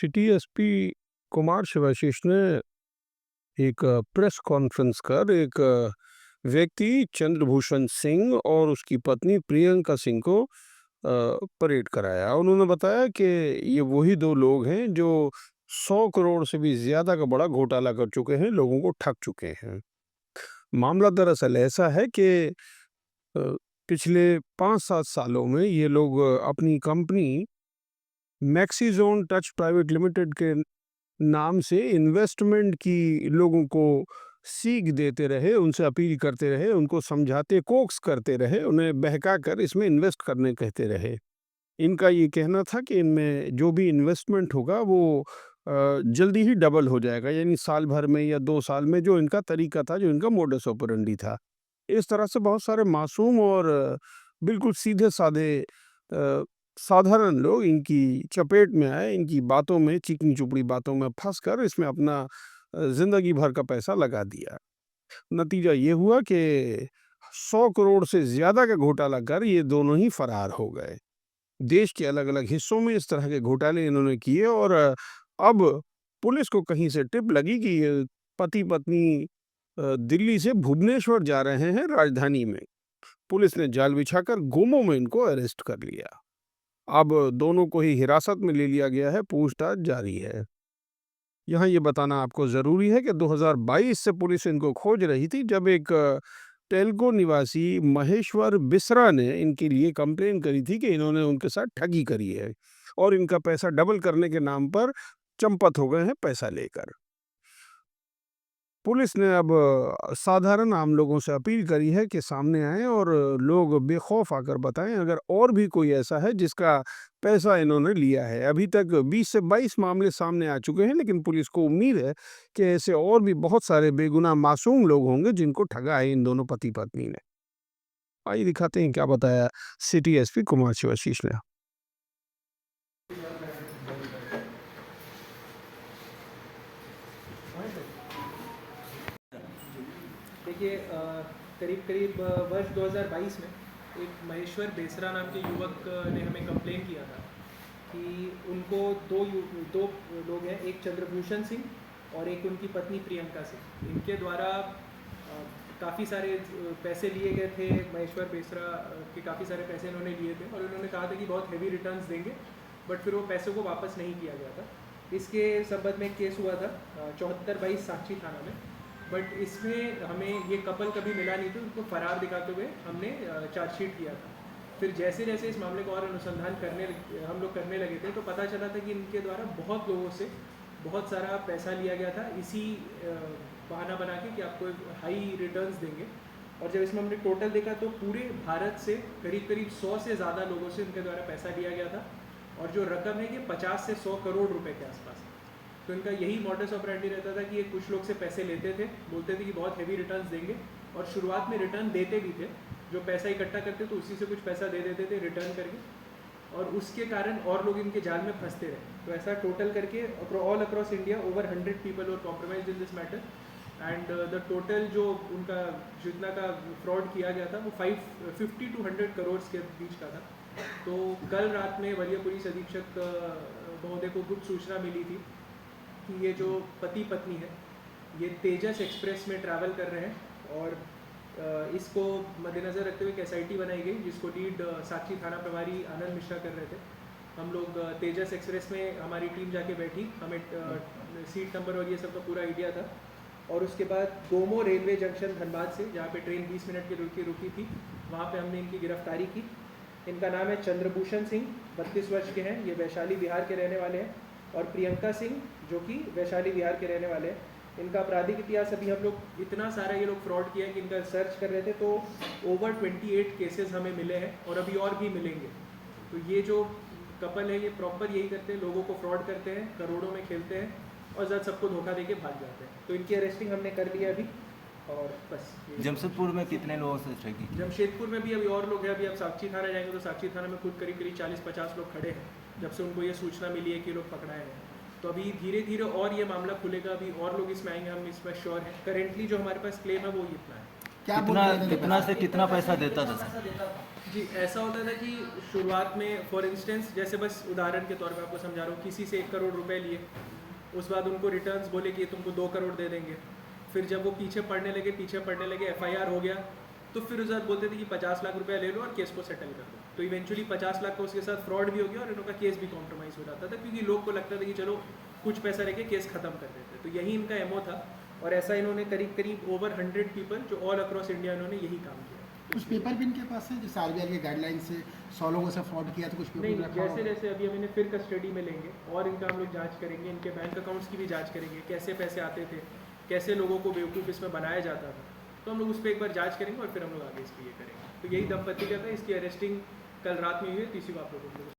City SP Kumar Shivashish ने एक press conference कर एक व्यक्ति चंद्रभूषण सिंह और उसकी पत्नी प्रियंका सिंह को परेड कराया। उन्होंने बताया कि ये वही दो लोग हैं जो 100 करोड़ से भी ज्यादा का बड़ा घोटाला कर चुके हैं, लोगों को ठग चुके हैं। मामला दरअसल ऐसा है कि अ, पिछले 5-7 सालों में ये लोग अपनी कंपनी मैक्सीजोन टच प्राइवेट लिमिटेड के नाम से इन्वेस्टमेंट की लोगों को सीख देते रहे, उनसे अपील करते रहे, उनको समझाते, कोक्स करते रहे, उन्हें बहकाकर इसमें इन्वेस्ट करने कहते रहे। इनका ये कहना था कि इनमें जो भी इन्वेस्टमेंट होगा वो जल्दी ही डबल हो जाएगा, यानी साल भर में या 2 साल में, जो इनका तरीका था, जो इनका मोडस ऑपरेंडी था। इस तरह से बहुत सारे मासूम और बिल्कुल सीधे-साधे साधारण लोग इनकी चपेट में आए, इनकी बातों में, चिकनी-चुपड़ी बातों में फँसकर इसमें अपना ज़िंदगी भर का पैसा लगा दिया। नतीजा ये हुआ कि 100 करोड़ से ज़्यादा का घोटाला कर ये दोनों ही फरार हो गए। देश के अलग-अलग हिस्सों में इस तरह के घोटाले इन्होंने किए और अब पुलिस को कहीं से टिप लगी कि ये पति-पत्नी दिल्ली से भुवनेश्वर जा रहे हैं राजधानी में। पुलिस ने जाल बिछाकर गोमो में इनको अरेस्ट कर लिया। अब दोनों को ही हिरासत में ले लिया गया है, पूछताछ जारी है। यहाँ ये बताना आपको ज़रूरी है कि 2022 से पुलिस इनको खोज रही थी, जब एक टेल्को निवासी महेश्वर बिसरा ने इनके लिए कंप्लेन करी थी कि इन्होंने उनके साथ ठगी करी है और इनका पैसा डबल करने के नाम पर चंपत हो गए हैं पैसा लेकर। पुलिस ने अब साधारण आम लोगों से अपील करी है कि सामने आएं और लोग बेखौफ आकर बताएं अगर और भी कोई ऐसा है जिसका पैसा इन्होंने लिया है। अभी तक 20 से 22 मामले सामने आ चुके हैं, लेकिन पुलिस को उम्मीद है कि ऐसे और भी बहुत सारे बेगुनाह मासूम लोग होंगे जिनको ठगा है इन दोनों पति पत्नी ने। आइए दिखाते हैं क्या बताया सिटी एसपी कुमार शिवाशीष ने। देखिए, करीब करीब वर्ष 2022 में एक महेश्वर बेसरा नाम के युवक ने हमें कंप्लेन किया था कि उनको दो लोग हैं, एक चंद्रभूषण सिंह और एक उनकी पत्नी प्रियंका सिंह। इनके द्वारा काफ़ी सारे पैसे लिए गए थे। महेश्वर बेसरा के काफ़ी सारे पैसे इन्होंने लिए थे और इन्होंने कहा था कि बहुत हेवी रिटर्न्स देंगे, बट फिर वो पैसों को वापस नहीं किया गया था। इसके संबंध में केस हुआ था 74/22 साक्षी थाना में, बट इसमें हमें ये कपल कभी मिला नहीं था। उनको फरार दिखाते हुए हमने चार्जशीट किया था। फिर जैसे जैसे इस मामले को और अनुसंधान हम लोग करने लगे थे, तो पता चला था कि इनके द्वारा बहुत लोगों से बहुत सारा पैसा लिया गया था, इसी बहाना बना के कि आपको हाई रिटर्न्स देंगे। और जब इसमें हमने टोटल देखा तो पूरे भारत से करीब करीब 100 से ज़्यादा लोगों से इनके द्वारा पैसा लिया गया था, और जो रकम है कि 50 से 100 करोड़ रुपए के आसपास है। तो इनका यही मॉडस ऑपरेंडी रहता था कि ये कुछ लोग से पैसे लेते थे, बोलते थे कि बहुत हेवी रिटर्न्स देंगे, और शुरुआत में रिटर्न देते भी थे। जो पैसा इकट्ठा करते तो उसी से कुछ पैसा दे देते थे रिटर्न करके, और उसके कारण और लोग इनके जाल में फंसते रहे। तो ऐसा टोटल करके all across India over 100 people were compromised in this matter, and the total जो उनका जितना का फ्रॉड किया गया था वो 50 to 100 करोड़ के बीच का था। तो कल रात में वरीय पुलिस अधीक्षक महोदय को गुप्त सूचना मिली थी कि ये जो पति पत्नी है ये तेजस एक्सप्रेस में ट्रैवल कर रहे हैं, और इसको मद्देनज़र रखते हुए एक SIT बनाई गई, जिसको लीड साक्षी थाना प्रभारी आनंद मिश्रा कर रहे थे। हम लोग तेजस एक्सप्रेस में हमारी टीम जाके बैठी, हमें सीट नंबर और ये सब का पूरा आइडिया था। और उसके बाद गोमो रेलवे जंक्शन धनबाद से, जहाँ पे ट्रेन 20 मिनट की रुकी थी, वहाँ पे हमने इनकी गिरफ्तारी की। इनका नाम है चंद्रभूषण सिंह, 32 वर्ष के हैं, ये वैशाली बिहार के रहने वाले हैं, और प्रियंका सिंह जो कि वैशाली बिहार के रहने वाले हैं। इनका आपराधिक इतिहास अभी हम लोग इतना सारा ये लोग फ्रॉड किया है कि इनका सर्च कर रहे थे, तो ओवर 28 केसेस हमें मिले हैं और अभी और भी मिलेंगे। तो ये जो कपल है ये प्रॉपर यही करते हैं, लोगों को फ्रॉड करते हैं, करोड़ों में खेलते हैं और ज़्यादा सबको धोखा देके भाग जाते हैं। तो इनकी अरेस्टिंग हमने कर लिया अभी, और बस। जमशेदपुर में कितने लोगों से ठगी? जमशेदपुर में भी अभी और लोग हैं। अभी आप साक्षी थाना जाएंगे तो साक्षी थाना में खुद करीब करीब 40-50 लोग खड़े हैं, जब से उनको ये सूचना मिली है कि लोग पकड़ाए हैं। तो अभी धीरे धीरे और ये मामला खुलेगा, अभी और लोग इसमें आएंगे, हम इसमें श्योर हैं। करेंटली जो हमारे पास क्लेम है वो इतना है। क्या बोल कितना रहे थे? कितना से कितना पैसा देता था सर? जी ऐसा होता था कि शुरुआत में फॉर इंस्टेंस जैसे बस उदाहरण के तौर पे आपको समझा रहा हूँ, किसी से 1 करोड़ रुपए लिए, उस बाद उनको रिटर्न्स बोले कि तुमको 2 करोड़ दे देंगे। फिर जब वो पीछे पड़ने लगे FIR हो गया, तो फिर उस बाद बोलते थे कि 50 लाख रुपया ले लो और केस को सेटल कर दो। तो इवेंचुअली 50 लाख का उसके साथ फ्रॉड भी हो गया और इनका केस भी कॉम्प्रोमाइज़ हो जाता था, क्योंकि लोग को लगता था कि चलो कुछ पैसा लेके केस ख़त्म कर देते। तो यही इनका एमओ था, और ऐसा इन्होंने करीब करीब ओवर 100 पीपल जो ऑल अक्रॉस इंडिया इन्होंने यही काम किया। कुछ पेपर भी इनके पास है जैसे RBI के गाइडलाइन से 100 लोगों से फ्रॉड किया, तो कुछ पेपर नहीं, भी रखा जैसे होगा? जैसे अभी हम इन्हें फिर कस्टडी में लेंगे और इनका हम लोग जांच करेंगे, इनके बैंक अकाउंट्स की भी जांच करेंगे, कैसे पैसे आते थे, कैसे लोगों को बेवकूफ़ इसमें बनाया जाता था। तो हम लोग उस पर एक बार जांच करेंगे और फिर हम लोग आगे इसकी ये करेंगे। तो यही दंपति का था, इसकी अरेस्टिंग कल रात में हुई है, तीसरी आप लोगों को